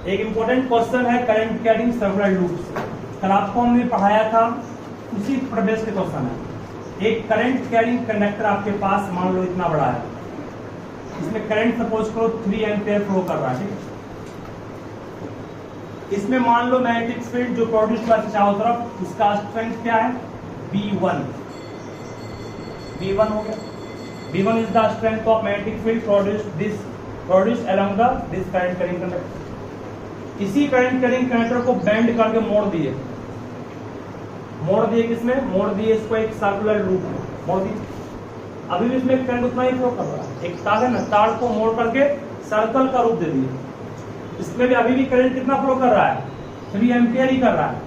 एक important question है current carrying circular loops. कल आपको हमने पढ़ाया था, उसी प्रदेश के क्वेश्चन है। एक करंट कैरिंग कंडक्टर आपके पास मान लो इतना बड़ा है, इसमें करंट सपोज करो 3 एम्पियर फ्लो कर रहा है, ठीक है। इसमें मान लो मैग्नेटिक फील्ड जो प्रोड्यूस हुआ है चारों तरफ, उसका स्ट्रेंथ क्या है V1 हो गया। V1 is the strength of magnetic field produced along this current carrying conductor. इसी करंट कैरिंग कंडक्टर को बेंड करके मोड़ दिए किसमें मोड़ दिए, इसको एक सर्कुलर लूप में मोड़ दिए। अभी भी इसमें करंट उतना ही फ्लो कर रहा है, एक तार है ना, तार को मोड़ करके सर्कल का रूप दे दिए। इसमें भी अभी भी करंट कितना फ्लो कर रहा है 3 एम्पियर ही कर रहा है।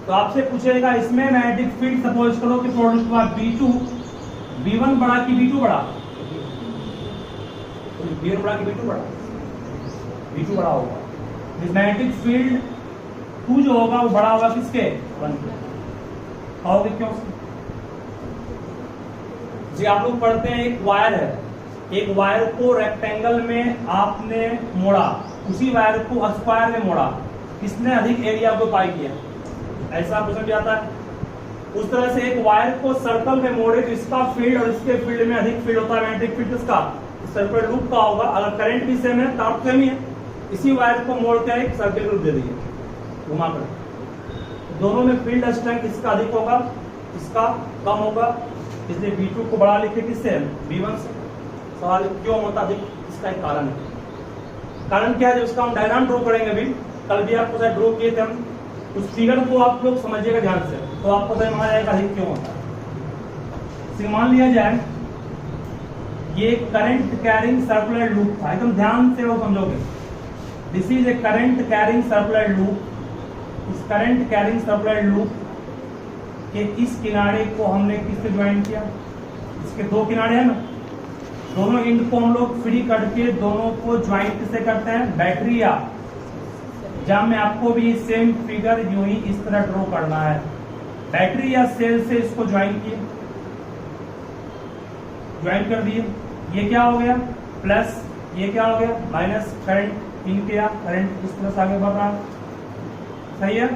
तो आपसे पूछेगा इसमें मैग्नेटिक फील्ड सपोज करो कि प्रोड्यूस हुआ V2, V1 बड़ा कि V2 बड़ा? V1 बड़ा कि V2 बड़ा? V2 बड़ा होगा। मैग्नेटिक फील्ड 2 जो होगा वो बड़ा होगा किसके 1 के। कहोगे क्यों? जी आप लोग पढ़ते हैं एक वायर है, एक वायर को रेक्टेंगल में आपने मोड़ा, उसी वायर को स्क्वायर में मोड़ा, किसने अधिक एरिया को पाई किया? ऐसा क्वेश्चन भी आता है। उस तरह से एक वायर को सर्कल में मोड़े तो इसका फील्ड और इसके फील्ड में अधिक फील्ड होता है। मैग्नेटिक फील्ड किसका? सर्कुलर लूप का होगा। अगर करंट भी सेम है, तार सेम ही है, इसी वायर को मोड़ के एक सर्किल रूप दे दिए घुमा कर। दोनों में फील्ड स्ट्रेंथ इसका अधिक होगा, इसका कम होगा, इसलिए V2 को बड़ा लिखे किससे? V1 से। सवाल क्यों होता अधिक? इसका एक कारण है। कारण क्या है? जब इसका हम डायग्राम ड्रॉ करेंगे, अभी कल भी आपको शायद ड्रॉ किए थे हम, उस फिगर को आप लोग समझिएगा ध्यान से, तो आपको समझ में आ जाएगा अधिक क्यों होता है। मान लिया जाए ये करंट कैरिंग सर्कुलर लूप था, एकदम ध्यान से वो समझोगे। This is a current carrying circular loop. इस करंट कैरिंग सर्कुलर लूप के इस किनारे को हमने किससे ज्वाइन किया? इसके 2 किनारे हैं ना, दोनों एंड को हम लोग फ्री करके दोनों को ज्वाइन किससे करते हैं? बैटरी या जहां में आपको भी सेम फिगर यूं ही इस तरह ड्रॉ करना है। बैटरी या सेल से इसको ज्वाइन किए, ज्वाइन कर दिए। ये क्या हो गया प्लस, ये क्या हो गया माइनस। करंट इन किया, करंट इस तरह से आगे बढ़ रहा है, सही है।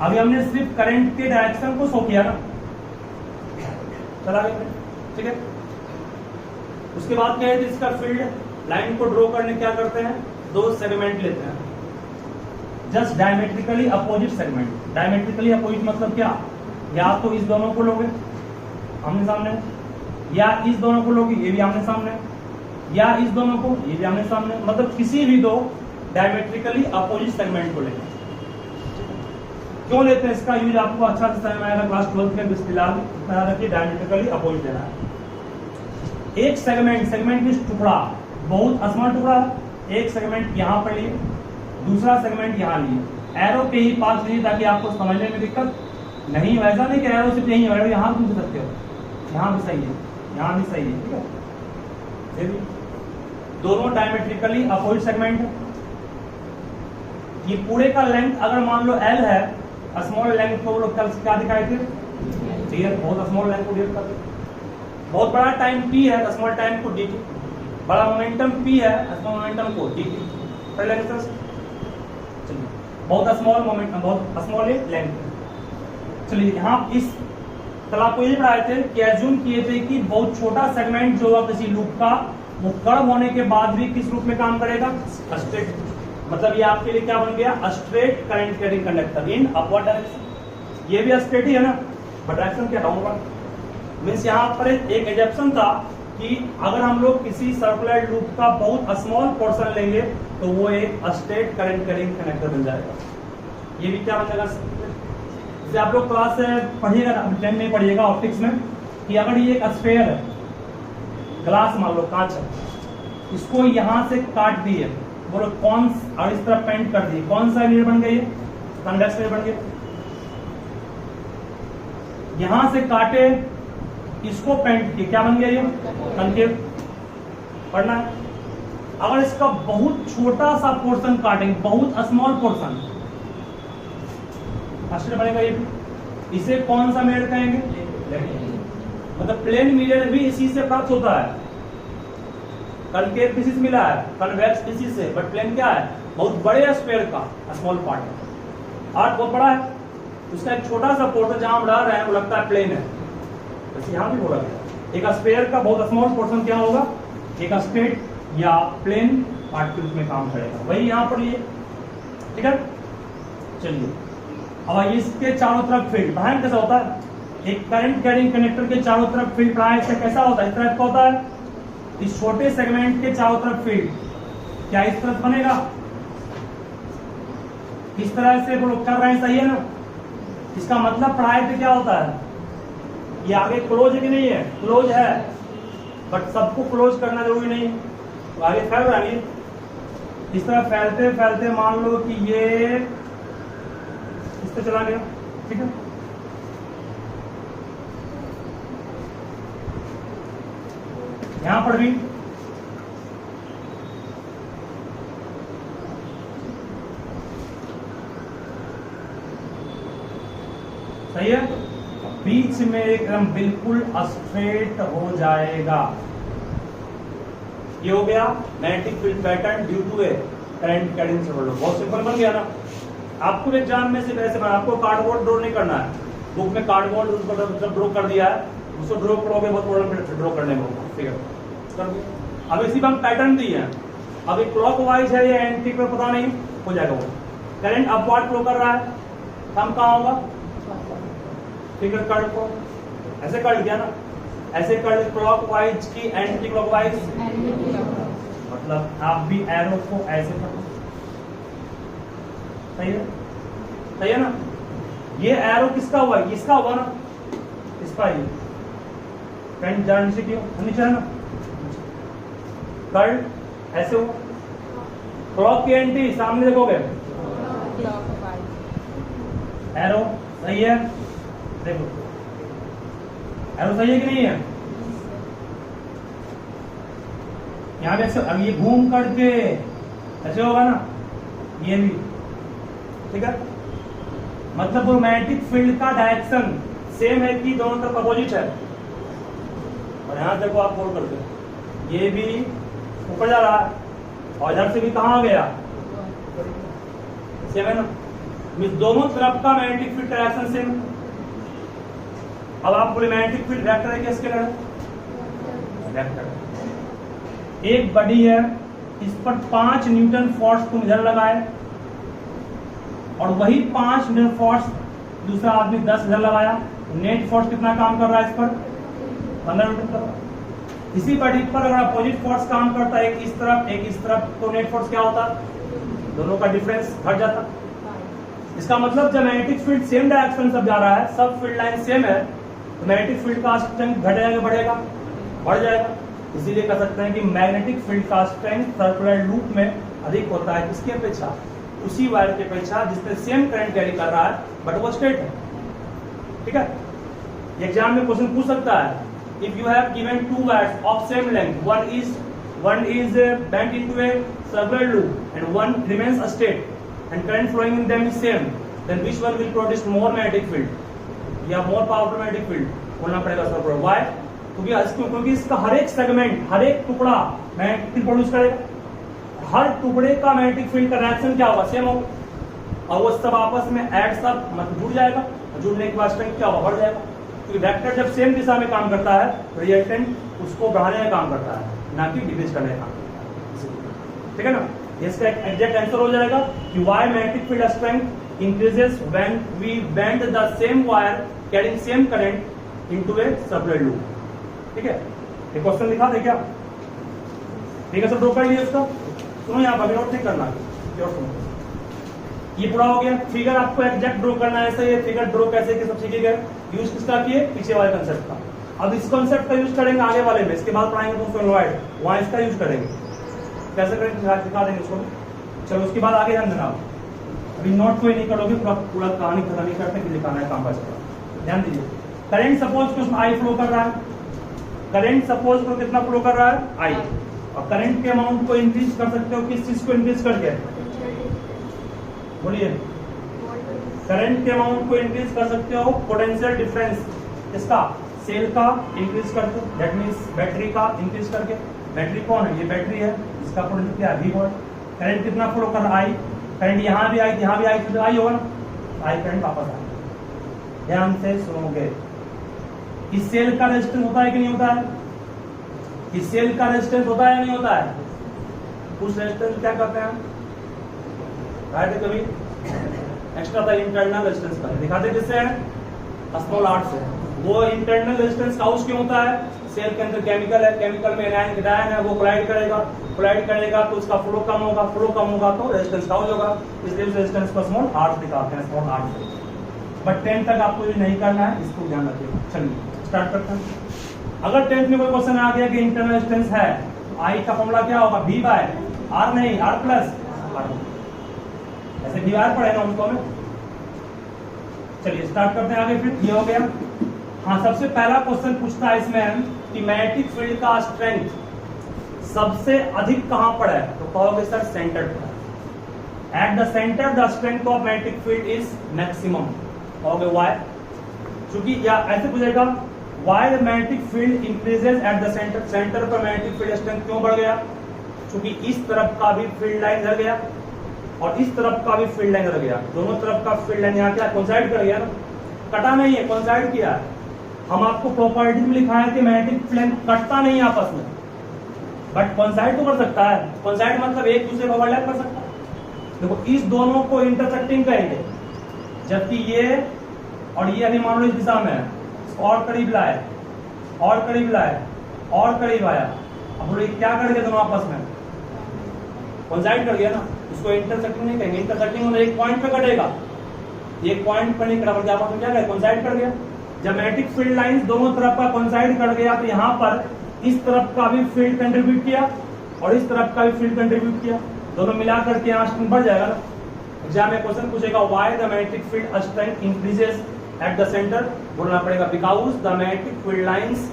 अभी हमने सिर्फ करंट के डायरेक्शन को शो किया ना, चला गया, ठीक है। उसके बाद क्या है, इसका फील्ड लाइन को ड्रॉ करने क्या करते हैं? 2 सेगमेंट लेते हैं, just diametrically opposite segment. Diametrically opposite मतलब क्या? या तो इस दोनों को लोगे आमने सामने, या इस दोनों को लोगे ये भी आमने सामने, या इस दोनों को ये भी आमने सामने, मतलब किसी भी 2 डायमेट्रिकली अपोजिट सेगमेंट को लेंगे। क्यों लेते हैं? इसका यूज आपको अच्छा से समझ में आएगा क्लास 12 में। फिलहाल इतना रखिए, डायमेट्रिकली अपोजिट लेना है। एक सेगमेंट इस टुकड़ा, बहुत स्मॉल टुकड़ा, एक सेगमेंट यहाँ पर लिए, दूसरा सेगमेंट यहाँ लिए। एरो के ही पास लीजिए ताकि आपको समझने में दिक्कत नहीं। वैसा नहीं कि एरो सिर्फ यहीं है, यहाँ भी सकते हो, यहाँ भी सही है, यहाँ भी सही है, ठीक है। दोनों डायमेट्रिकली अपोजिट सेगमेंट है। ये पूरे का लेंथ अगर मान लो L है, स्मॉल लेंथ को लोग कल क्या दिखाए थे? डियर, बहुत स्मॉल लेंथ को डियर करते। बहुत बड़ा टाइम P है, स्मॉल टाइम को dt। बड़ा मोमेंटम P है, स्मॉल मोमेंटम को dt। चलिए, बहुत स्मॉल मोमेंटम, बहुत स्मॉल लेंथ। चलिए यहाँ इस कल आपको ये पढ़ाए थे कि एज्यूम किए थे कि बहुत छोटा सेगमेंट जो है किसी लूप का, वो कर्व होने के बाद भी किस रूप में काम करेगा? स्ट्रेट। मतलब ये आपके लिए क्या बन गया? Straight current carrying conductor in upward direction. ये भी स्ट्रेट ही है ना, बट डायरेक्शन क्या डाउनवर्ड। मींस यहाँ पर एक एजम्पशन था कि अगर हम लोग किसी सर्कुलर लूप का बहुत स्मॉल पोर्शन लेंगे तो वो एक स्ट्रेट करंट कैरिंग कंडक्टर बन जाएगा। ये भी क्या बन जाएगा? जैसे आप लोग क्लास पढ़िएगा, 10 में पढ़िएगा ऑप्टिक्स में, कि अगर ये एक स्फीयर है, ग्लास मान लो कांच है, इसको यहां से काट दिए, बोलो कौन, और इस तरह पेंट कर दिए, कौन सा मिरर बन गई? कन्वेक्स मिरर बन गया। यहां से काटे, इसको पेंट किए, क्या बन गया? ये कनकेव। पढ़ना है। अगर इसका बहुत छोटा सा पोर्शन काटेंगे, बहुत स्मॉल पोर्शन, बनेगा ये भी। इसे कौन सा मिरर कहेंगे? मतलब प्लेन मिरर भी इसी से प्राप्त होता है। कनकेव किसी से मिला है, कन्वेक्स किसी से, बट प्लेन क्या है, बहुत बड़े स्फीयर का स्मॉल पार्ट है। अर्थ बहुत बड़ा है, उसका एक छोटा सा पोर्शन जहां हम रह रहे हैं वो लगता है प्लेन है, वैसे यहाँ भी बोला गया एक स्फीयर का बहुत स्मॉल पोर्शन क्या होगा, एक स्ट्रेट या प्लेन पार्ट के रूप में काम करेगा, वही यहाँ पर ये, ठीक है। चलिए अब इसके चारों तरफ फील्ड पढ़ाएं कैसा होता है, एक करंट कैरिंग कनेक्टर के चारों तरफ फील्ड पढ़ाएं इससे कैसा होता है, इस तरह का होता है। इस छोटे सेगमेंट के चारों तरफ फील्ड क्या इस तरफ बनेगा, इस तरह से वो लोग कर रहे हैं, सही है ना। इसका मतलब पढ़ाई पे क्या होता है, ये आगे क्लोज है कि नहीं है, क्लोज है, बट सबको क्लोज करना जरूरी नहीं है, तो आगे फैल रहा है, इस तरह फैलते फैलते मान लो कि ये इस तरह चला गया, ठीक है। यहां पर भी सही है, बीच में एकदम बिल्कुल स्ट्रेट हो जाएगा, ये हो गया magnetic field pattern due to a current carrying circuit. बहुत सिंपल बन गया ना। आपको एग्जाम में सिर्फ ऐसे आपको कार्डबोर्ड ड्रॉ नहीं करना है, बुक में कार्डबोर्ड जब ड्रॉ कर दिया है उसको ड्रॉ करोगे बहुत प्रॉब्लम ड्रॉ करने में होगा, ठीक है। अब इसी में हम पैटर्न दिए हैं, अब ये क्लॉकवाइज है या एंटी पे पता नहीं, हो जाएगा वो करंट अपवर्ड फ्लो कर रहा है, हम कहाँ होगा, ठीक है। कर्ल को ऐसे कर दिया ना, ऐसे कर क्लॉकवाइज की एंटी क्लॉकवाइज, मतलब आप भी एरो को ऐसे पकड़ो, सही है, सही है ना। ये एरो किसका हुआ, इसका हुआ ना, इसका ये करंट जा नीचे क्यों, नीचे है ना, कर्ल ऐसे हो, क्लॉक की एंटी सामने देखोगे, एरो सही है, देखो एरो सही है कि नहीं है, यहाँ पे अब ये घूम करके ऐसे होगा ना, ये भी, ठीक है। मतलब वो मैग्नेटिक फील्ड का डायरेक्शन सेम है कि दोनों तरफ अपोजिट है, और यहां देखो आप बोल करके ये भी ऊपर जा रहा है और इधर से भी कहां गया, सेम है ना, दोनों तरफ का मैग्नेटिक फील्ड डायरेक्शन सेम। अब आप बोले मैग्नेटिक फील्ड वेक्टर है कि स्केलर है, वेक्टर। एक बॉडी है, इस पर 5 न्यूटन फोर्स तुम इधर लगाए और वही 5 न्यूटन फोर्स दूसरा आदमी 10 इधर लगाया, नेट फोर्स कितना काम कर रहा है इस पर, 15 न्यूटन का। इसी बॉडी पर अगर अपोजिट फोर्स काम करता है, एक इस तरफ एक इस तरफ, तो नेट फोर्स क्या होता, दोनों का डिफरेंस घट जाता। इसका मतलब जब मैग्नेटिक फील्ड सेम डायरेक्शन सब जा रहा है, सब फील्ड लाइन सेम है, तो मैग्नेटिक फील्ड का स्ट्रेंथ घटेगा बढ़ेगा, बढ़ जाएगा। इसीलिए कह सकते हैं कि मैग्नेटिक फील्ड का स्ट्रेंथ सर्कुलर लूप में अधिक होता है, किसकी अपेक्षा, उसी वायर की अपेक्षा जिसमें सेम करंट कैरी कर रहा है बट वो स्ट्रेट है, ठीक है। एग्जाम में क्वेश्चन पूछ सकता है, if you have given 2 wires of same length, one is bent into a circular loop and one remains straight and current flowing in them is same, then which one will produce more magnetic field या more powerful magnetic field, बोलना पड़ेगा sir. why? क्योंकि इसका हर एक segment, हर एक टुकड़ा magnetic field produce करेगा, हर टुकड़े का मैग्नेटिक फील्ड का रिएक्शन क्या होगा, सेम होगा, और वो सब आपस में ऐड सब मतलब जुड़ जाएगा, जुड़ने के बाद स्ट्रेंथ क्या होगा, बढ़ जाएगा। क्योंकि वेक्टर जब सेम दिशा में काम करता है, रिएक्टेंट उसको बढ़ाने का काम करता है, ना कि डिक्रीज करने का काम करता है, ठीक है ना। इसका एक एग्जैक्ट आंसर हो जाएगा कि why magnetic field strength increases when we bend the same wire carrying same current into a circular loop, ठीक है। ये क्वेश्चन लिखा दे क्या, ठीक है, सब ड्रॉ कर लिए उसका। सुनो यहाँ पर नोट नहीं करना, ये पूरा हो गया। फिगर आपको एग्जैक्ट ड्रॉ करना है, ऐसे ये फिगर ड्रॉ कैसे कि सब सीखे गए, यूज किसका किए, पीछे वाले कंसेप्ट का। अब इस कंसेप्ट का यूज करेंगे आगे वाले में, इसके बाद पढ़ाएंगे तो सोलनॉइड, वहां इसका यूज करेंगे, कैसे करेंगे दिखा देंगे उसको। चलो उसके बाद आगे ध्यान देना, अभी नोट कोई नहीं करोगे, पूरा कहानी खत्म नहीं करते कि दिखाना है काम का चला। ध्यान दीजिए, करंट सपोज को आई फ्लो कर रहा है, करंट सपोज को कितना फ्लो कर रहा है, आई, और करंट के अमाउंट को इंक्रीज कर सकते हो किस चीज को इंक्रीज करके, बोलिए, करंट के अमाउंट को इंक्रीज कर सकते हो पोटेंशियल डिफरेंस इसका, सेल का इंक्रीज करके, दैट मींस बैटरी का इंक्रीज करके, बैटरी कौन है? ये बैटरी है, इसका पोटेंशियल क्या है? V volt. करंट कितना फ्लो कर रहा है? I। करंट यहाँ भी आई, यहाँ भी आई, तो आई होगा ना, आई करंट वापस आ गया। ध्यान से सुनोगे, इस सेल का रेजिस्टेंस होता है कि नहीं होता है? इस सेल का रेजिस्टेंस होता है या नहीं होता है? उस रेजिस्टेंस क्या करते हैं? राइट, कभी एक्स्ट्रा था इंटरनल रेजिस्टेंस का, दिखाते किससे है? स्मॉल आर से। वो इंटरनल रेजिस्टेंस काउंट क्यों होता है? सेल के अंदर केमिकल है, केमिकल में एनायन कैटायन है, वो कोलाइड करेगा तो उसका फ्लो कम होगा तो रेजिस्टेंस काउंट होगा, इसलिए उस रेजिस्टेंस को स्मॉल आर दिखाते हैं, स्मॉल आर से। बट 10 तक आपको ये नहीं करना है, इसको ध्यान रखिएगा। चलिए स्टार्ट करते हैं। अगर 10th में कोई क्वेश्चन आ गया कि इंटरनल रेजिस्टेंस है, आई का फॉर्मूला क्या होगा? V बाय आर, नहीं आर प्लस आर, ऐसे V आर पढ़े ना उनको में। चलिए स्टार्ट करते हैं आगे। फिर ये हो गया। हाँ, सबसे पहला क्वेश्चन पूछता है इसमें कि मैग्नेटिक फील्ड का स्ट्रेंथ सबसे अधिक कहां पर है? तो कहोगे सर सेंटर पर। Eight the centre the strength of magnetic field is maximum. कहोगे व्हाई? क्योंकि या ऐसे पूछेगा why the magnetic field increases eight the centre. Centre पर मैग्नेटिक फील्ड स्ट्रेंथ क्यों बढ़ गया? क्योंकि इस तरफ का भी फील्ड लाइन रह गया और इस तरफ का भी फील्ड लाइन रह गया। दोनों तरफ का फील्ड लाइन यहाँ क्या कोइंसाइड कर गया ना, कटा नहीं है, कोइंसाइड किया है। हम आपको प्रॉपर्टी में लिखा है कि मैग्नेटिक फील्ड कटता नहीं है आपस में, बट कोइंसाइड तो कर सकता है। कोइंसाइड मतलब एक दूसरे को ओवरलैप कर सकता है। देखो, इस दोनों को इंटरसेक्टिंग कहेंगे, जबकि ये और ये अभी मान लो इस दिशा में है, और करीब लाए और करीब लाए और करीब आया। अब बोलो क्या कर गया दोनों आपस में? कोइंसाइड कर गया ना, इसको इंटरसेक्टिंग नहीं कहेंगे। इंटरसेक्टिंग मतलब एक पॉइंट पे कटेगा, एक पॉइंट पे नहीं कटा, बल्कि आपस में क्या कहे? कोइंसाइड कर गया। जब मैग्नेटिक फील्ड लाइंस दोनों तरफ का कोइंसाइड कर गया तो यहाँ पर इस तरफ का भी फील्ड कंट्रीब्यूट किया और इस तरफ का भी फील्ड कंट्रीब्यूट किया, दोनों मिलाकर के यहाँ स्ट्रेंथ बढ़ जाएगा ना। एग्जाम में क्वेश्चन पूछेगा why the magnetic field strength increases eight the centre, बोलना पड़ेगा because the magnetic field lines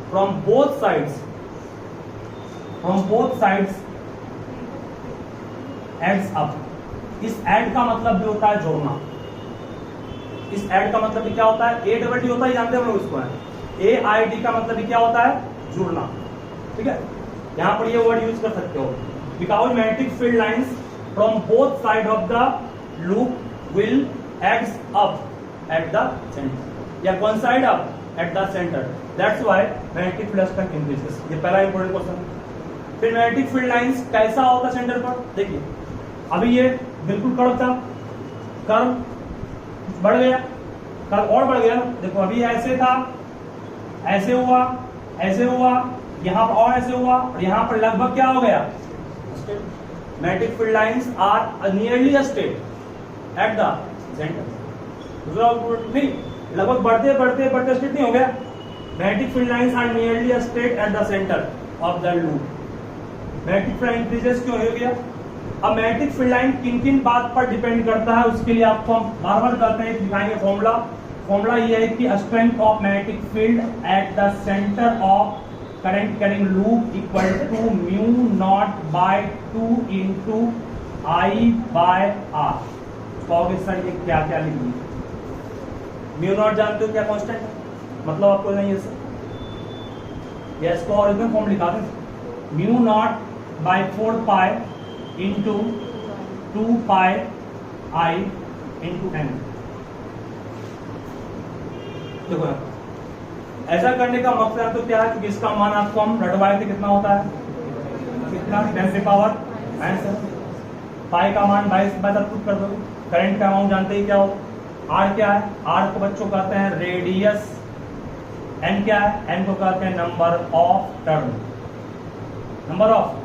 from both sides adds up. इस एड का मतलब भी होता है जोड़ना। इस एड का मतलब भी क्या होता है? ए डबल डी होता है, जानते हैं हम लोग इसको है। ए आई डी का मतलब भी क्या होता है? जुड़ना। ठीक है, यहां पर ये वर्ड यूज कर सकते हो। Because magnetic field lines from both side of the loop will adds up at the centre या coincide up at the centre, that's why magnetic field strength increases. ये पहला इंपॉर्टेंट क्वेश्चन। फिर magnetic field lines कैसा होता है centre पर? देखिए, अभी ये बिल्कुल कर्व था, कर्व बढ़ गया, कर्व और बढ़ गया। देखो, अभी ऐसे था, ऐसे हुआ, यहाँ पर और ऐसे हुआ, और यहाँ पर लगभग क्या हो गया? Magnetic field lines are nearly straight at the centre. दूसरा नहीं, लगभग बढ़ते बढ़ते बढ़ते स्ट्रेट नहीं हो गया। Magnetic field lines are nearly straight at the centre of the loop. Magnetic field increases क्यों हो गया? अब मैग्नेटिक फील्ड लाइन किन किन बात पर डिपेंड करता है, उसके लिए आपको हम बार बार कहते हैं, दिखाएंगे फॉर्मूला ये है कि strength of magnetic field at the centre of current carrying loop equal to mu naught by 2 into I by R. कहोगे सर ये क्या क्या लिख दिया? म्यू नॉट जानते हो क्या कांस्टेंट है? मतलब आपको नहीं है सर, ये इसको ओरिजिनल फॉर्म लिखा दें, mu naught by 4 pi into 2 pi I into N. देखो ऐसा करने का मकसद तो क्या है कि इसका मान आपको हम रटवाए थे, कितना होता है? कितना? 10 पावर पाई का मान 22 खुद कर दो। करंट का अमाउंट जानते ही क्या हो? आर क्या है? आर को बच्चों कहते हैं रेडियस। एन क्या है? एन को कहते हैं number of turn, number of.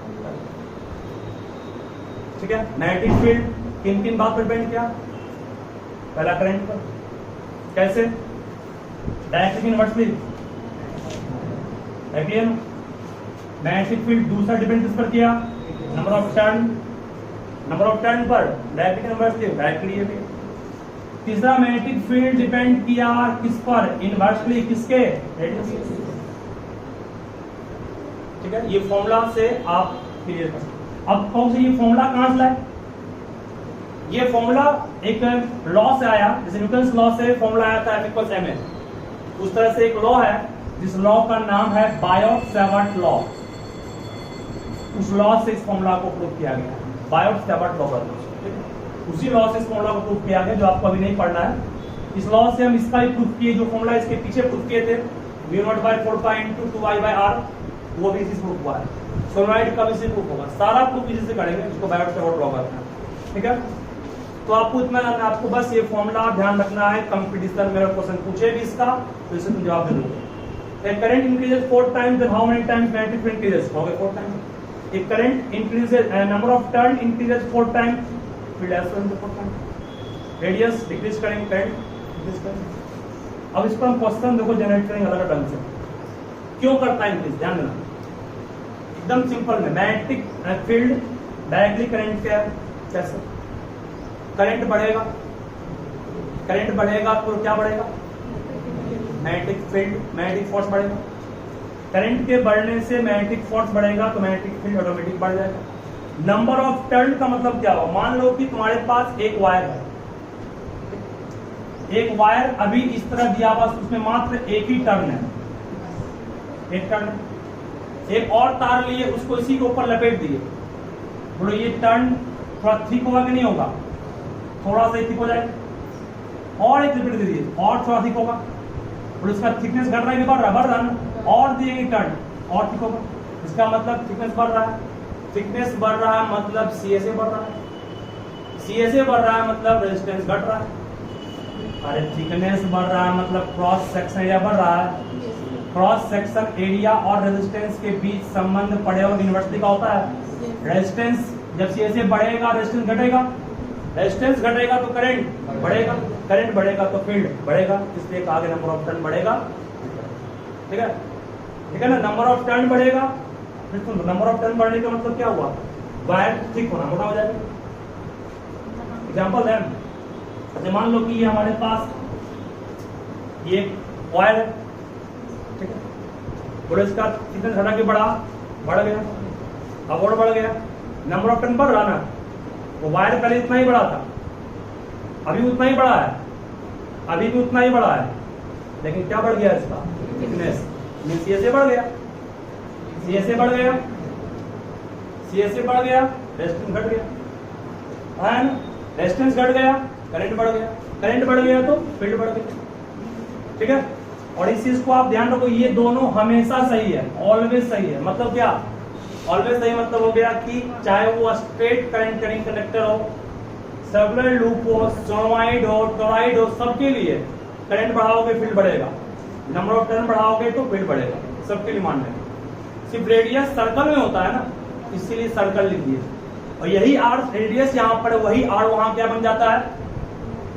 ठीक है, मैग्नेटिक फील्ड किन किन बात पर डिपेंड किया? पहला करंट पर, कैसे? Directly inversely, clear? Magnetic field दूसरा डिपेंड किस पर किया? नंबर ऑफ टर्न पर, डायरेक्टली इनवर्सली, डायरेक्टली ये भी। तीसरा मैग्नेटिक फील्ड डिपेंड किया किस पर? इनवर्सली, किसके? रेडियस। ठीक है, ये फॉर्मूला से आप क्लियर कर सकते। अब कौन से ये फॉर्मूला कहां से लाए? ये फॉर्मूला एक लॉ से आया, जैसे न्यूटन्स लॉ से फॉर्मूला आया था F = ma, उस तरह से एक लॉ है जिस लॉ का नाम है बायो-सावर्ट लॉ। उस लॉ से इस फॉर्मूला को प्रूव किया गया, बायोट-सैवर्ट लॉ पर, उसी लॉ से इस फॉर्मूला को प्रूव किया गया जो आपको अभी नहीं पढ़ना है। इस लॉ से हम इसका भी प्रूफ किए, जो फॉर्मूला इसके पीछे प्रूफ किए थे μ0/4π × 2y/r, वो भी इसी से प्रूफ हुआ है। सोलेनॉइड का भी इसी प्रूफ होगा, सारा प्रूफ इसी से करेंगे, जिसको बायोट-सैवर्ट लॉ कहते हैं। ठीक है, तो आपको इतना आपको बस ये फॉर्मूला ध्यान रखना है। कंपटीशन में क्वेश्चन पूछे भी इसका तो इसे तुम जवाब दे दोगे। एक current increases 4 times, then how many times magnetic field increases? हो गए 4 टाइम्स। एक current increases, number of turn increases 4 times, field as well 4 times. Radius decrease करेंगे, करंट डिक्रीज करेंगे। अब इस पर हम क्वेश्चन देखो जनरेट करेंगे अलग ढंग से। क्यों करता है इंक्रीज? ध्यान देना, एकदम सिंपल में मैग्नेटिक फील्ड डायरेक्टली करंट के कैसे? करंट बढ़ेगा, करंट बढ़ेगा तो क्या बढ़ेगा? मैग्नेटिक फील्ड, मैग्नेटिक फोर्स बढ़ेगा। करंट के बढ़ने से मैग्नेटिक फोर्स बढ़ेगा तो मैग्नेटिक फील्ड ऑटोमेटिक बढ़ जाएगा। नंबर ऑफ टर्न का मतलब क्या होगा? मान लो कि तुम्हारे पास एक वायर है, एक वायर अभी इस तरह दिया हुआ, उसमें मात्र एक ही टर्न है, एक टर्न। एक और तार लिए, उसको इसी के ऊपर लपेट दिए, बोलो ये टर्न थोड़ा थिक होगा कि नहीं होगा? थोड़ा सा थिक हो जाएगा। और एक रिपीट दे दिए, और थोड़ा थिक होगा, और इसका थिकनेस घट रहा है कि बढ़ रहा है? बढ़ रहा है। और दिएंगे टर्न, और थिक होगा, इसका मतलब थिकनेस बढ़ रहा है। थिकनेस बढ़ रहा है मतलब CSA बढ़ रहा है, CSA बढ़ रहा है मतलब रेजिस्टेंस घट रहा है। अरे थिकनेस बढ़ रहा है मतलब क्रॉस सेक्शन एरिया बढ़ रहा है। क्रॉस सेक्शन एरिया और रेजिस्टेंस के बीच संबंध पढ़े और यूनिवर्सिटी का होता है। रेजिस्टेंस जब CSA बढ़ेगा रेजिस्टेंस घटेगा, रेजिस्टेंस घटेगा तो करंट बढ़ेगा, करंट बढ़ेगा तो फील्ड बढ़ेगा, इसलिए आगे नंबर ऑफ टर्न बढ़ेगा। ठीक है, ठीक है ना? नंबर ऑफ टर्न बढ़ेगा, फिर सुन, नंबर ऑफ टर्न बढ़ने का मतलब क्या हुआ? वायर थिक होना, मोटा हो जाएगा। एग्जांपल है, अच्छा मान लो कि ये हमारे पास ये वायर है, ठीक है, बोले इसका थिकनेस घटा के बढ़ गया, अब और बढ़ गया, नंबर ऑफ टर्न बढ़ रहा ना। वो वायर पहले इतना ही बड़ा था, अभी उतना ही बड़ा है, अभी भी उतना ही बड़ा है, लेकिन क्या बढ़ गया इसका? थिकनेस। CSA बढ़ गया, CSA बढ़ गया, CSA बढ़ गया, रेजिस्टेंस घट गया, रेजिस्टेंस घट गया, करंट बढ़ गया, करंट बढ़ गया तो फील्ड बढ़ गया। ठीक है, और इस चीज को आप ध्यान रखो, ये दोनों हमेशा सही है, ऑलवेज सही है। मतलब क्या ऑलवेज सही? मतलब हो गया कि चाहे वो स्ट्रेट करंट कैरिंग कंडक्टर हो, सर्कुलर लूप हो, सोनोइड हो, टोरॉइड हो, सबके लिए करंट बढ़ाओगे फील्ड बढ़ेगा, नंबर ऑफ टर्न बढ़ाओगे तो फील्ड बढ़ेगा, सबके लिए मान लेंगे। सिर्फ रेडियस सर्कल में होता है ना, इसीलिए सर्कल लिख दिए। और यही आर रेडियस यहाँ पर, वही आर वहां क्या बन जाता है?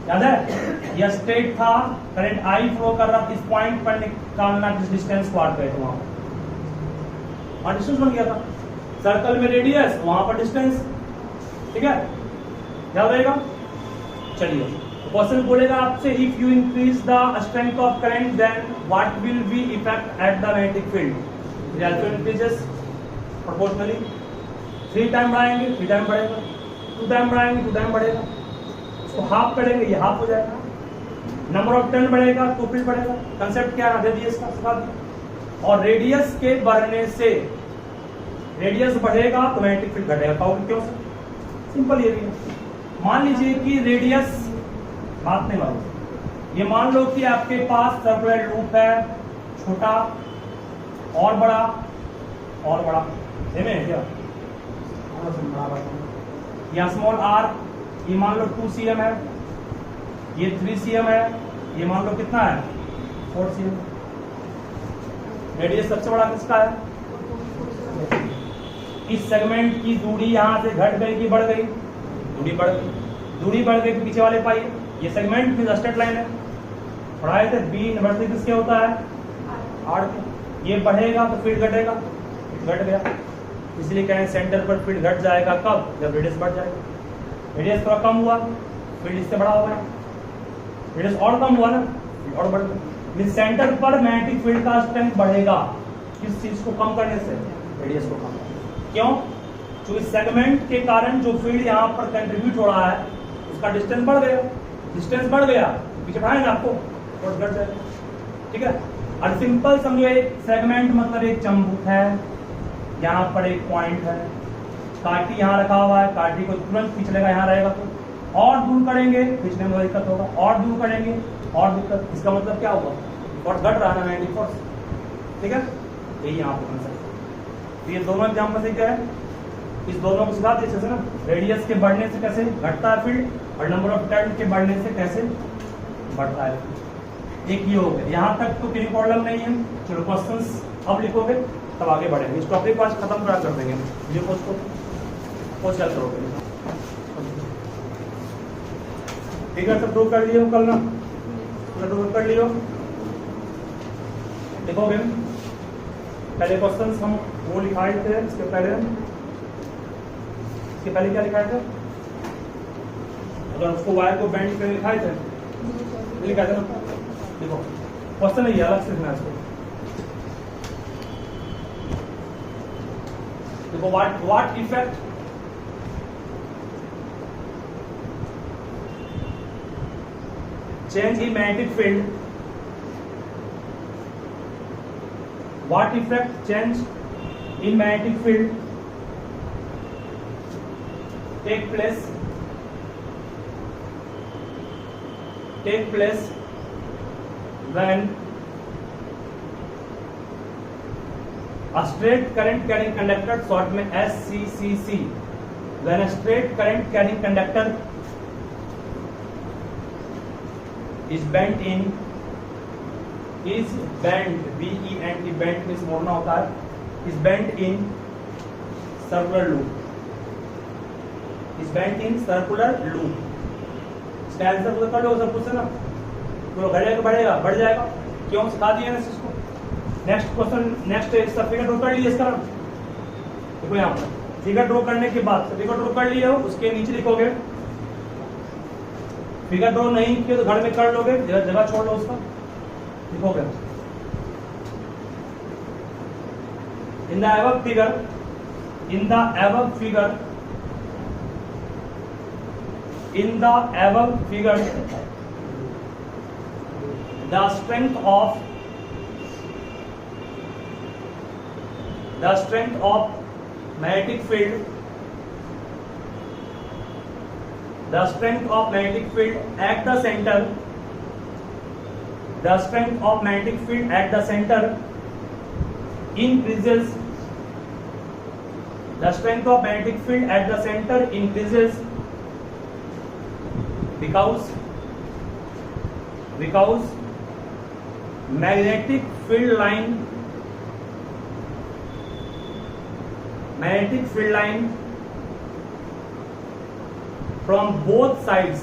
याद है, यह स्ट्रेट था, करंट आई फ्लो कर रहा, इस पॉइंट पर निकालना किस डिस्टेंस को आर कहते हैं, वहां डिस्टेंस बन गया था। सर्कल में रेडियस, वहां पर डिस्टेंस। ठीक है, याद रहेगा। चलिए, क्वेश्चन बोलेगा आपसे, if you increase the strength of current then what will be effect at the magnetic field? It also increases proportionally. 3 time बढ़ाएंगे 3 टाइम बढ़ेगा, 2 टाइम बढ़ाएंगे 2 टाइम बढ़ेगा, इसको हाफ करेंगे ये हाफ हो जाएगा। नंबर ऑफ टर्न बढ़ेगा तो फील्ड बढ़ेगा। कंसेप्ट क्या है? रेडियस का सिखा दिया। और रेडियस के बढ़ने से, रेडियस बढ़ेगा तो मैग्नेटिक फील्ड घटेगा। कहोगे क्यों सर? सिंपल ये भी है। मान लीजिए कि रेडियस, बात नहीं मानो, ये मान लो कि आपके पास सर्कुलर लूप है, छोटा और बड़ा और बड़ा, सेम है क्या? यहाँ स्मॉल आर, ये मान लो 2 cm है, ये 3 cm है, ये मान लो कितना है? 4 cm। रेडियस सबसे बड़ा किसका है? इस सेगमेंट की दूरी यहाँ से घट गई कि बढ़ गई? दूरी बढ़ गई। दूरी बढ़ गई तो पीछे वाले पाइए, ये सेगमेंट फिर स्ट्रेट लाइन है, पढ़ाए थे बी इनवर्सली किसके होता है? आर के। ये बढ़ेगा तो फील्ड घटेगा, घट गया, इसलिए कहें सेंटर पर फील्ड घट जाएगा। कब? जब रेडियस बढ़ जाएगा। रेडियस थोड़ा कम हुआ, फील्ड इससे बड़ा हो गया। रेडियस और कम हुआ ना, और बढ़ गया। सेंटर पर मैग्नेटिक फील्ड का स्ट्रेंथ बढ़ेगा, किस चीज को कम करने से? रेडियस को कम। क्यों? क्योंकि सेगमेंट के कारण जो फील्ड यहाँ पर कंट्रीब्यूट हो रहा है उसका डिस्टेंस बढ़ गया। डिस्टेंस बढ़ गया, पीछे बढ़ाएंगे आपको और घट जाएगा। ठीक है, और सिंपल समझो, एक सेगमेंट मतलब एक चंबुक है, यहाँ पर एक पॉइंट है, काटी यहाँ रखा हुआ है, काटी को तुरंत खींच लेगा, यहाँ रहेगा तो और दूर करेंगे, खींचने में दिक्कत होगा, और दूर करेंगे और दिक्कत। इसका मतलब क्या हुआ, और घट रहा है मैग्नेटिक फोर्स, ठीक है। यही यहाँ पे कंसेप्ट। तो ये दोनों एग्जाम्पल से क्या है, इस दोनों को सिखा दीजिए ना, रेडियस के बढ़ने से कैसे घटता है फील्ड और नंबर ऑफ टर्न के बढ़ने से कैसे बढ़ता है। एक ये हो गया, यहाँ तक तो कोई प्रॉब्लम नहीं है। चलो क्वेश्चंस अब लिखोगे तब आगे बढ़ेंगे। इस टॉपिक को आज खत्म कर देंगे, जो उसको क्या करोगे, ठीक है। सब प्रूव कर लियो कल ना, प्रूव कर लियो, लिखोगे। पहले क्वेश्चंस हम वो लिखाए थे, इसके पहले क्या लिखाए थे, अगर उसको वायर को बेंड करके लिखाए थे, लिखा था ना। देखो क्वेश्चन है ये, अलग से लिखना है इसको। देखो what effect change in magnetic field, what effect change in magnetic field take place when a straight current carrying conductor, short में SCCC, when a straight current carrying conductor is bent BENT, bent means मोड़ना होता है, is bent in circular loop, इसका answer तो कर लो सब कुछ है ना, तो बढ़ेगा बढ़ जाएगा, क्यों सिखा दिया ना इसको। नेक्स्ट क्वेश्चन, नेक्स्ट इसका फिगर ड्रॉ कर लीजिए इसका। देखो यहाँ पर फिगर ड्रॉ करने के बाद, फिगर ड्रॉ कर लिए हो, उसके नीचे लिखोगे, फिगर ड्रॉ नहीं किया तो घर में कर लोगे, जगह छोड़ लो उसका, लिखोगे in the above figure the strength of magnetic field at the center, increases, the strength of magnetic field at the center increases because magnetic field line from both sides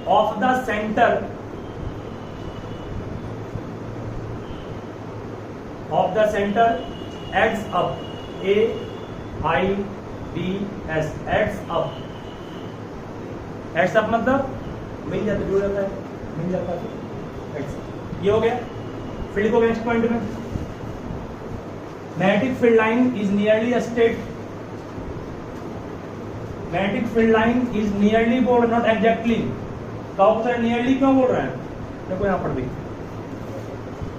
of the center adds up, AIDS, adds up मतलब मिल जाता है, मिल जाता है। ये हो गया। Field को next point में, magnetic field line is nearly a straight, magnetic field line is nearly बोल, not exactly। तो नियरली क्यों बोल रहे हैं, देखो यहाँ पर भी,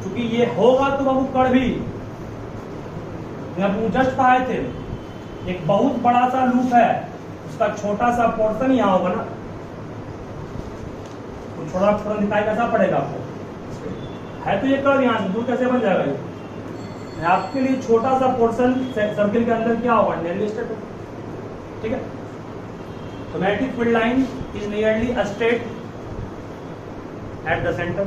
क्योंकि ये होगा तो बाबू कर भी, जस्ट पाए थे एक बहुत बड़ा सा लूप है, उसका छोटा सा पोर्शन यहाँ होगा ना, तो छोटा पोर्शन दिखाई कैसा पड़ेगा आपको, है तो ये कर्व यहाँ से दूर कैसे बन जाएगा ये, आपके लिए छोटा सा पोर्शन सर्किल के अंदर क्या होगा, नियरली स्ट्रेट, ठीक है। तो magnetic field line is nearly a straight at the centre,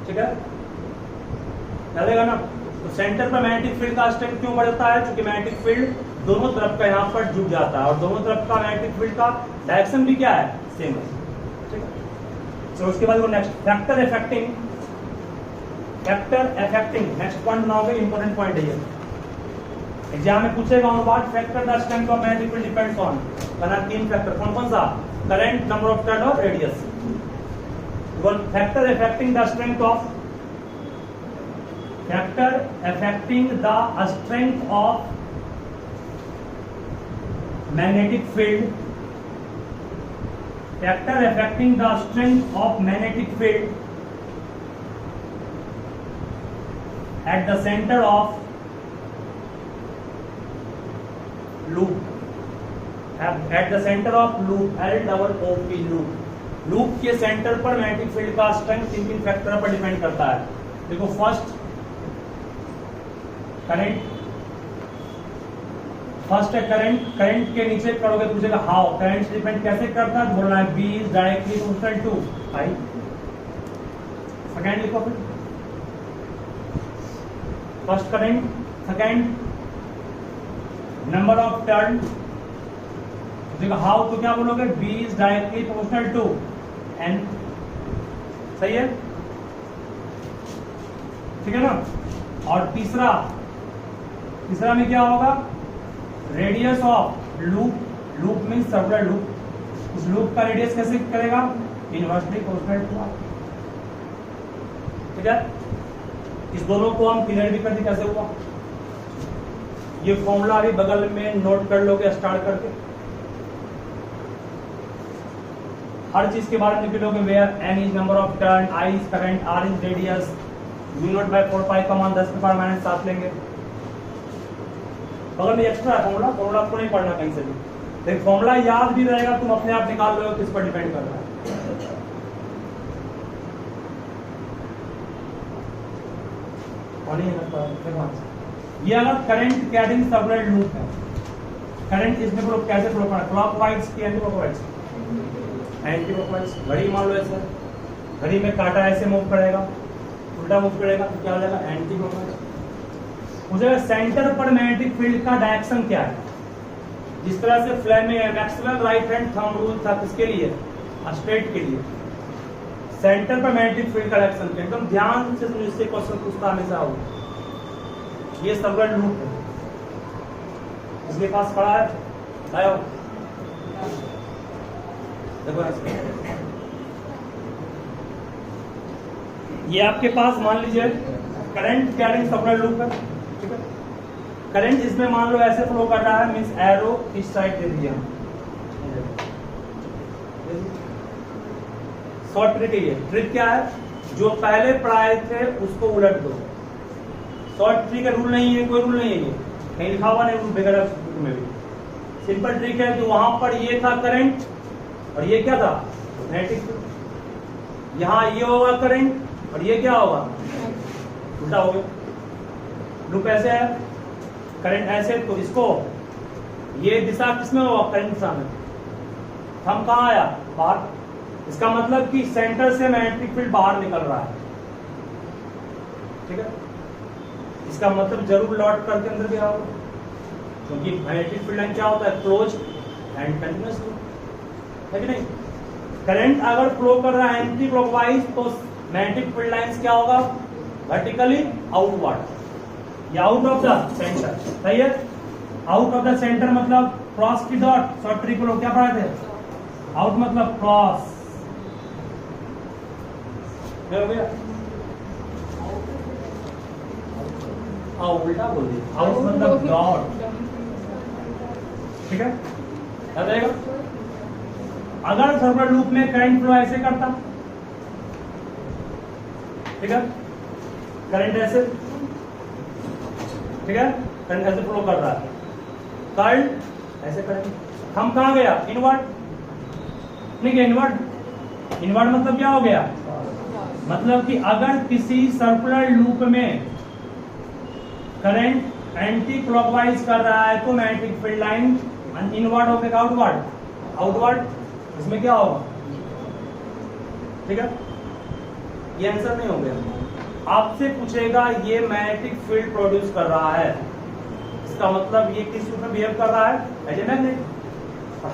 ठीक है, चलेगा ना। तो सेंटर पर मैग्नेटिक फील्ड का स्ट्रेंथ क्यों बढ़ता है, क्योंकि मैग्नेटिक फील्ड दोनों तरफ का यहाँ पर जुड़ जाता है, और दोनों तरफ का मैग्नेटिक फील्ड का डायरेक्शन भी क्या है, सेम है, ठीक है। तो उसके बाद वो next factor affecting, next point बनाओगे, इंपॉर्टेंट पॉइंट है ये, एग्जाम में पूछेगा on what factor the strength of magnetic field depends on, बना 3 फैक्टर, कौन सा, करंट, नंबर ऑफ टर्न और radius. Factor affecting the strength of magnetic field factor affecting the strength of magnetic field at the center of loop, at the center of loop, LOOP loop, loop के centre पर magnetic field का strength तीन factor पर depend करता है। देखो first है current के नीचे करोगे पूछेगा हाउ, करंट डिपेंड कैसे करता है, बोलना है B is directly proportional to I. Second लिखो फिर, first current, second number of turn, देखो हाउ तो क्या बोलोगे, B is directly proportional to N, सही है, ठीक है ना। और तीसरा में क्या होगा, radius of loop, loop means circular loop, उस लूप का रेडियस कैसे करेगा, इनवर्सली प्रोपोर्शनल टू आर, ठीक है। इस दोनों को हम क्लियर भी कर दी कैसे हुआ, ये फॉर्मूला अभी बगल में नोट कर लोगे स्टार्ट करके, हर चीज के बारे में लिख लोगे, where N is number of turn, I is current, R is radius, mu naught by 4 pi का मान 10 के पावर -7 लेंगे, बगल में एक्स्ट्रा है फॉर्मूला आपको नहीं पढ़ना कहीं से भी, लेकिन फॉर्मूला याद भी रहेगा, तुम अपने आप निकाल लो किस पर डिपेंड कर रहा है। ये अगर करंट कैरिंग सर्कुलर लूप है, करंट इसमें फ्लो कैसे फ्लो करना, क्लॉकवाइज की एंटी क्लॉकवाइज, एंटी क्लॉकवाइज। घड़ी मान लो ऐसे, घड़ी में कांटा ऐसे मूव करेगा, उल्टा मूव करेगा तो क्या हो जाएगा, एंटी क्लॉकवाइज। मुझे सेंटर पर मैग्नेटिक फील्ड का डायरेक्शन क्या है, जिस तरह से Fleming Maxwell right hand thumb rule था किसके लिए, स्ट्रेट के लिए, सेंटर पर मैग्नेटिक फील्ड का डायरेक्शन क्या, एकदम ध्यान से इससे क्वेश्चन पूछता हमेशा हो। ये सर्कुलर लूप है, इसके पास खड़ा है, आयो देखो ऐसे, ये आपके पास मान लीजिए करंट कैरिंग सर्कुलर लूप है, ठीक है। करंट इसमें मान लो ऐसे फ्लो कर रहा है, मींस एरो इस साइड दे दिया, शॉर्ट ट्रिक है ये। ट्रिक क्या है, जो पहले पढ़ाए थे उसको उलट दो, शॉर्ट ट्रिक का रूल नहीं है, कोई रूल नहीं है, ये कहीं लिखा हुआ नहीं रूल वगैरह में भी, सिंपल ट्रिक है कि वहां पर ये था करंट और ये क्या था, मैग्नेटिक फील्ड, यहाँ ये होगा करंट और ये क्या होगा, उल्टा हो गया। लूप ऐसे है, करंट ऐसे, तो इसको ये दिशा किसमें होगा, करंट दिशा में, हम कहाँ आया, बाहर, इसका मतलब कि सेंटर से मैग्नेटिक फील्ड बाहर निकल रहा है, ठीक है। इसका मतलब जरूर लॉट करके अंदर भी आओ, क्योंकि मैग्नेटिक फील्ड लाइन क्या होता है, क्लोज एंड कंटिन्यूअस, है कि नहीं। करंट अगर फ्लो कर रहा है एंटी क्लॉकवाइज तो मैग्नेटिक फील्ड लाइंस क्या होगा, वर्टिकली आउटवर्ड या आउट ऑफ द सेंटर, सही है। आउट ऑफ द सेंटर मतलब क्रॉस की डॉट, शॉर्ट ट्रिक लोग क्या पढ़ाए थे, आउट मतलब क्रॉस, हो गया, उल्टा बोल दिया, आउट मतलब डॉट, ठीक है, याद रहेगा। अगर सर्कुलर लूप में करंट फ्लो ऐसे करता, ठीक है, करंट ऐसे, ठीक है, करंट ऐसे फ्लो कर रहा है, करंट ऐसे करेंगे, हम कहां गया, इनवर्ड, नहीं गया इनवर्ड, इनवर्ड मतलब क्या हो गया, मतलब कि अगर किसी सर्कुलर लूप में करंट एंटी क्लॉकवाइज कर रहा है तो मैग्नेटिक फील्ड लाइन इनवर्ड हो गया, आउटवर्ड, आउटवर्ड, इसमें क्या होगा, ठीक है। ये आंसर नहीं हो गया, आपसे पूछेगा ये मैग्नेटिक फील्ड प्रोड्यूस कर रहा है, इसका मतलब ये किस रूप में बिहेव कर रहा है, एज ए मैग्नेट।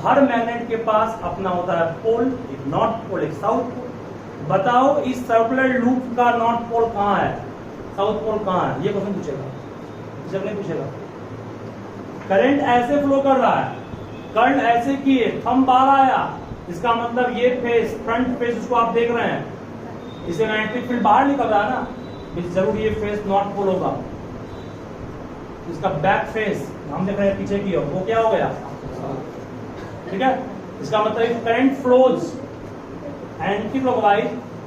हर मैग्नेट के पास अपना होता है पोल, एक नॉर्थ पोल, एक साउथ पोल। बताओ इस सर्कुलर लूप का नॉर्थ पोल कहाँ है, साउथ पोल कहाँ है, ये क्वेश्चन पूछेगा, जब नहीं पूछेगा। करंट ऐसे फ्लो कर रहा है, करंट ऐसे किए, थंब बाहर आया, इसका मतलब ये फेस, फ्रंट फेस उसको आप देख रहे हैं, इसे मैग्नेटिक फील्ड बाहर निकल रहा है ना, जरूर ये फेस नॉर्थ पोल होगा। इसका बैक फेस हम देख रहे हैं पीछे की ओर, वो क्या हो गया, ठीक है। इसका मतलब current flows anticlockwise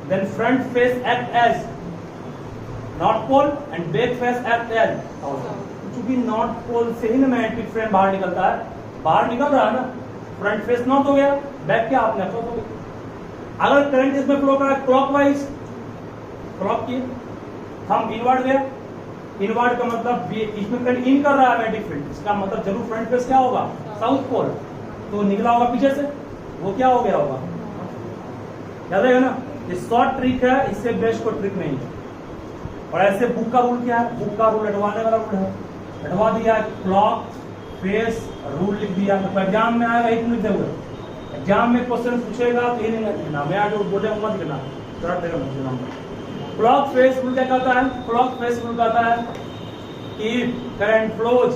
then front face act as north pole and back face act as south. क्योंकि नॉर्थ पोल से ही ना मैग्नेटिक फ्रेंड बाहर निकलता है, बाहर निकल रहा है ना, फ्रंट फेस नॉर्थ हो गया, बैक क्या आपने साउथ हो गया। अगर करंट इसमें फ्लो कर रहा है क्लॉकवाइज, क्लॉक की हम इनवर्ड गया, इनवर्ड का मतलब ये इसमें करंट इन कर रहा है मैग्नेटिक फील्ड, इसका मतलब जरूर फ्रंट फेस क्या होगा साउथ पोल, तो निकला होगा पीछे से, वो क्या हो गया होगा, याद रहेगा ना। ये शॉर्ट ट्रिक है, इससे बेस्ट कोई ट्रिक नहीं है। और ऐसे बुक का रूल क्या है, बुक का रूल हटवाने वाला रूल है, हटवा दिया क्लॉक फेस रूल लिख दिया, तो एग्जाम में आएगा एक लिखते हुए, एग्जाम में क्वेश्चन पूछेगा तो ये नहीं लिखना, मैं आज बोले मत लिखना, क्लॉक फेस रूल क्या कहता है, क्लॉक फेस रूल कहता है कि current flows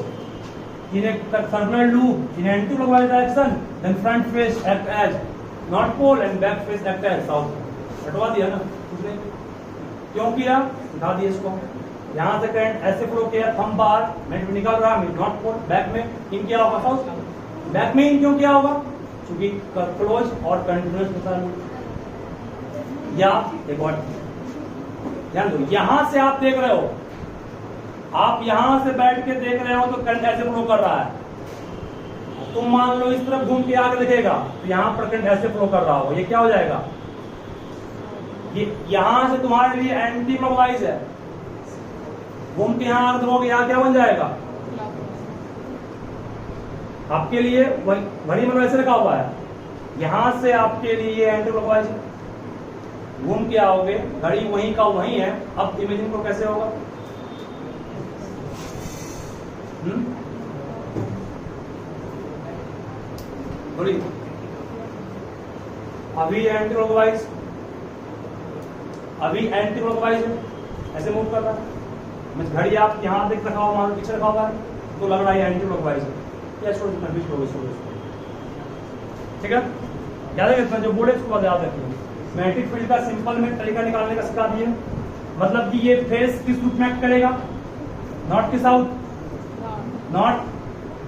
in a circular loop in anti-clockwise direction, then front face act as north pole and back face act as south। हटवा दिया ना उसने, क्यों किया दिखा दिया इसको। यहाँ से करंट ऐसे फ्लो किया, थंब बाहर मैं निकल रहा है नॉर्थ पोल, बैक में इन किया होगा साउथ, बैक में इन क्यों किया होगा, क्योंकि क्लोज और कंटिन्यूअस या एक और ध्यान दो, यहाँ से आप देख रहे हो, आप यहां से बैठ के देख रहे हो तो करंट ऐसे फ्लो कर रहा है, तुम मान लो इस तरफ घूम के आगे देखेगा तो यहां पर करंट ऐसे फ्लो कर रहा हो, ये क्या हो जाएगा, ये यहां से तुम्हारे लिए एंटी क्लॉकवाइज है, घूम के यहां आगे देखोगे यहां क्या बन जाएगा आपके लिए, घड़ी में ऐसे रखा हुआ है, यहां से आपके लिए एंटी क्लॉकवाइज, घूम के आओगे घड़ी वहीं का वहीं है। अब इमेजिन को कैसे होगा, थोड़ी अभी एंटी क्लॉकवाइज, अभी एंटी क्लॉकवाइज है, ऐसे मूव कर रहा है, घड़ी आप यहाँ देख रखा हुआ, मान पीछे रखा हुआ है तो लग रहा है एंटी क्लॉकवाइज है, ठीक है। याद है इतना जो बोले उसको याद रखिए। मैग्नेटिक फील्ड का सिंपल में तरीका निकालने का सिखा दिए, मतलब कि ये फेस किस रूट में एक्ट करेगा, नॉर्थ की साउथ, नॉर्थ,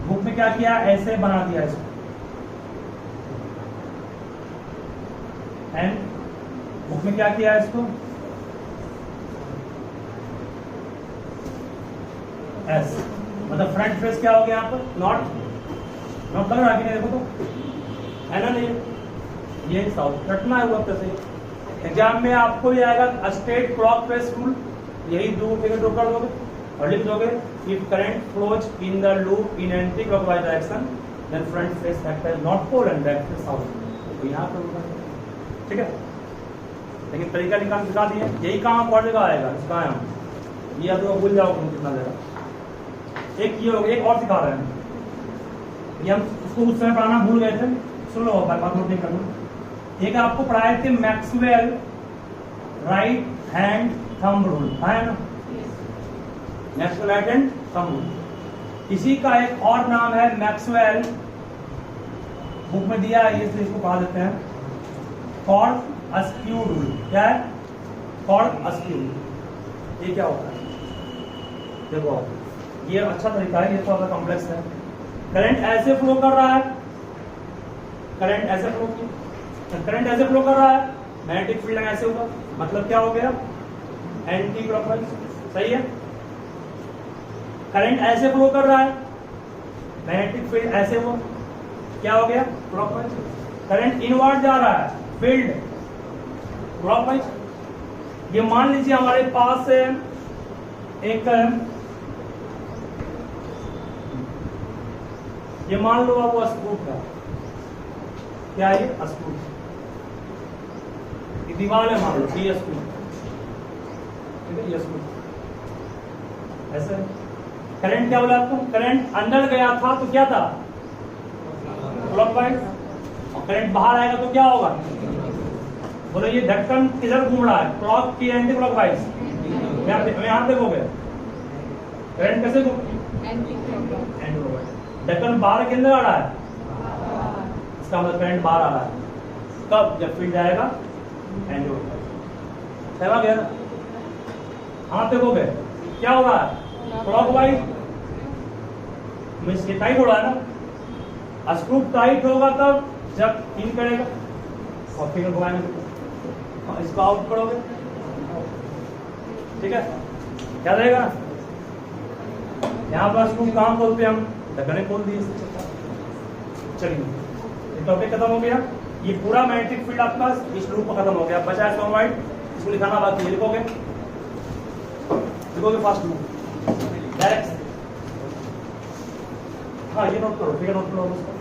बुक में क्या किया ऐसे बना दिया इसको, एंड बुक में क्या किया इसको एस, मतलब फ्रंट फेस क्या हो गया यहाँ पर नॉर्थ, नॉर्थ लग रहा है कि नहीं, देखो तो है ना, नहीं ये साउथ रटना है वक्त से। एग्जाम में आपको भी आएगा स्ट्रेट क्लॉक फेस रूल, यही दो फिगर ड्रॉ कर दोगे और लिख दोगे if current flows in the loop in anticlockwise direction then front face act as north pole and back face south, तो यहाँ पर होगा, ठीक है। लेकिन तरीका निकाल दिखा दिए, यही काम पढ़ जगह आएगा, इसका हम ये तो भूल जाओगे तुम कितना देगा। एक ये हो गया, एक और सिखा रहे हैं, ये हम उसको उस समय पढ़ाना भूल गए थे, सुन लो बात नोट नहीं करना। एक आपको पढ़ाए थे Maxwell right hand thumb rule, है ना, Maxwell right hand thumb rule, इसी का एक और नाम है मैक्सवेल, बुक में दिया है इसलिए इसको पढ़ा देते हैं, कॉर्ड अस्क्यू रूल। क्या है कॉर्ड अस्क्यू, ये क्या होता है, देखो ये अच्छा तरीका है, ये थोड़ा सा कॉम्प्लेक्स है। करंट ऐसे फ्लो कर रहा है, करंट ऐसे फ्लो करंट ऐसे फ्लो कर रहा है, मैग्नेटिक फील्ड ऐसे होगा, मतलब क्या हो गया एंटी क्लॉकवाइज, सही है। करंट ऐसे फ्लो कर रहा है, मैग्नेटिक फील्ड ऐसे हुआ, क्या हो गया क्लॉकवाइज। करंट इनवर्ड जा रहा है, फील्ड क्लॉकवाइज। ये मान लीजिए हमारे पास एक, ये मान लो वो स्क्रू है, क्या है ये स्क्रू, ये दीवार है मान लो ये स्क्रू, ठीक है, ये स्क्रू ऐसे। करंट क्या बोला आपको, करंट अंदर गया था तो क्या था क्लॉकवाइज, और करंट बाहर आएगा तो क्या होगा, बोलो ये ढक्कन किधर घूम रहा है, क्लॉक की एंटी क्लॉकवाइज, यहां देखोगे करंट कैसे घूम एंटी क्लॉकवाइज, ढक्कन बाहर के अंदर आ रहा है, इसका मतलब करंट बाहर आ रहा है, कब जब फील्ड जाएगा एंटी क्लॉकवाइज, समझ गया ना। हाथ देखोगे क्या हो रहा है क्लॉकवाइज, टाइट हो रहा है ना, स्क्रू टाइट होगा तब जब इन करेगा और फिगर घुमाएंगे, इसको आउट करोगे, ठीक है, क्या रहेगा? यहाँ पर इसको कहाँ खोलते हैं हम? ढक्कने खोल दिए। चलिए ये टॉपिक खत्म हो गया। ये पूरा मैग्नेटिक फील्ड आपका इस लूप पर खत्म हो गया। बचा है सोनोइड, इसको लिखाना बाकी है। लिखोगे फर्स्ट लूप डायरेक्ट, हाँ ये नोट करो, ठीक है, नोट करो उसको।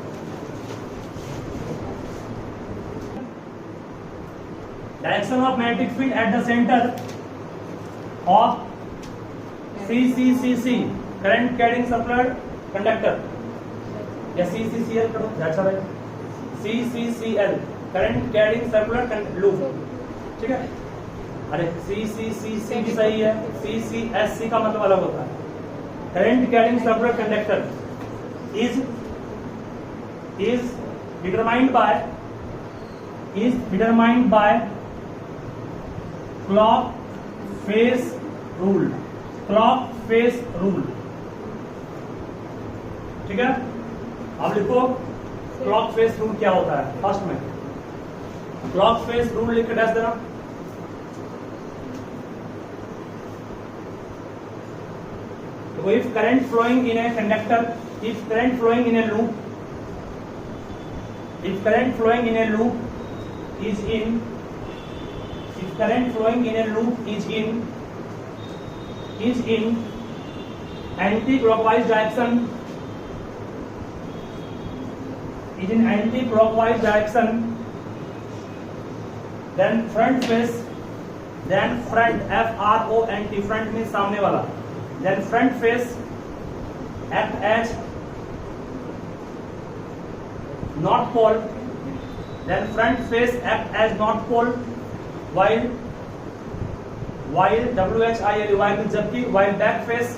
Direction of magnetic field at the center of CCCC, current carrying supply conductor, या CCCL करो, that's all right, CCCL, current carrying supply loop, ठीक है। अरे CCCC भी सही है, CCSC का मतलब अलग होता है। current carrying supply conductor is determined by clock face rule, clock face rule, ठीक है। अब लिखो क्लॉक फेस रूल क्या होता है। फर्स्ट में क्लॉक फेस रूल लिख के डैश देना। तो if current flowing in a conductor, if current flowing in a loop, if current flowing in a loop is in, if current flowing in a loop is in anti-clockwise direction, then front face, then front, F-R-O-N-T, front means सामने वाला, then front face act as north pole, then front face act as north pole, while WHIL, while जबकि while back face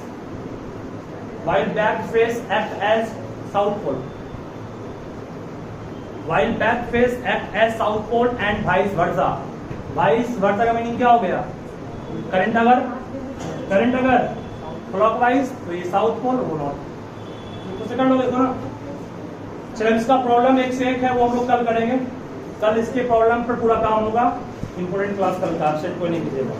act as south pole, while back face act as south pole and vice versa। vice versa का meaning क्या हो गया? Current अगर clockwise तो ये south pole, वो north. तो सेकंड लोग देखो ना। चलो इसका प्रॉब्लम एक से एक है, वो हम लोग कल करेंगे। कल इसके प्रॉब्लम पर पूरा काम होगा। इंपोर्टेंट क्लास कल का, आपसे कोई नहीं कीजिएगा।